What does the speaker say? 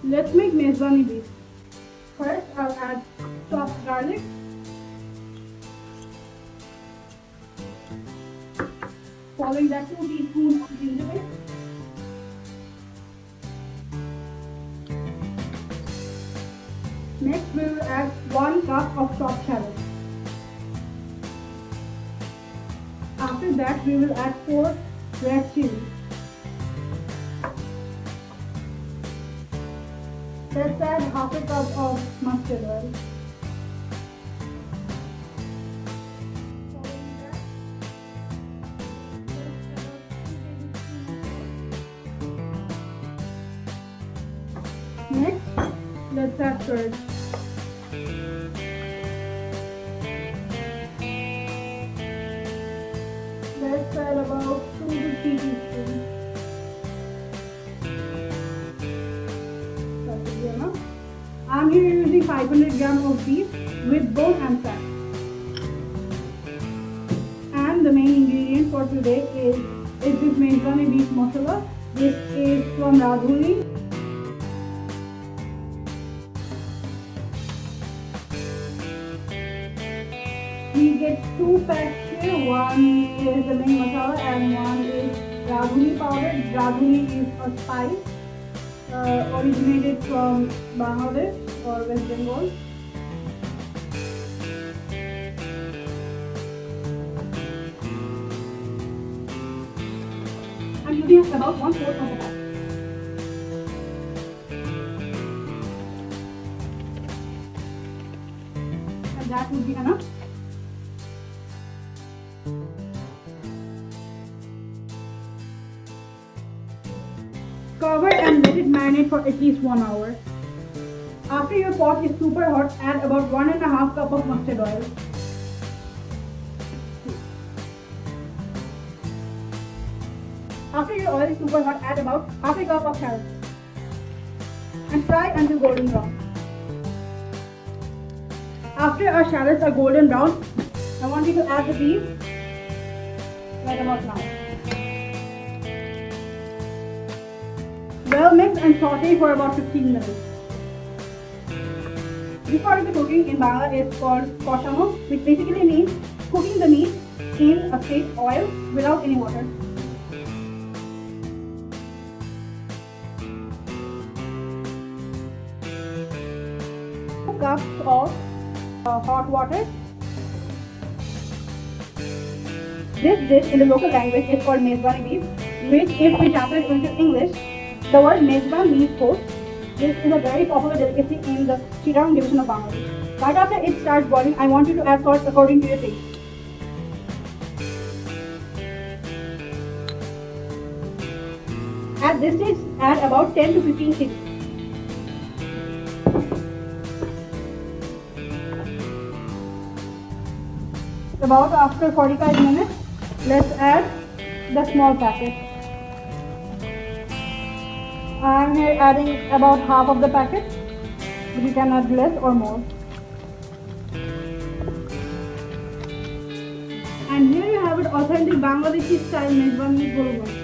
Let's make mezbani beef. First, I'll add chopped garlic, following that 2 teaspoons of ginger paste, next we will add 1 cup of chopped shallots. After that, we will add 4 red chilies. Let's add half a cup of mustard oil. Next, let's add curd. Let's add about 2 to 3 teaspoons. That will be enough. I'm here using 500 grams of beef with bone and fat. And the main ingredient for today is this mezbani beef masala. This is from Radhuni. We get 2 packs here. One is the main masala and one is Radhuni powder. Radhuni is a spice originated from Bangladesh or West Bengal. I'm using about 1/4 of the pack. And that would be enough. Cover and let it marinate for at least 1 hour. After your pot is super hot, add about 1.5 cup of mustard oil. After your oil is super hot, add about half a cup of shallots and fry until golden brown. After our shallots are golden brown, I want you to add the beef right about now. Well mix and saute for about 15 minutes. This part of the cooking in Bangla is called koshano, which basically means cooking the meat in a straight oil without any water. 2 cups of hot water. This dish in the local language is called mezbani beef, which if we translate into English, the word mezban means host. This is a very popular delicacy in the Chittagong division of Bangladesh. Right after it starts boiling, I want you to add salt according to your taste. At this stage, add about 10 to 15 chilies. About after 45 minutes, let's add the small packet. I'm here adding about half of the packet, but you can add less or more. And here you have it, authentic Bangladeshi style mezbani bulgur.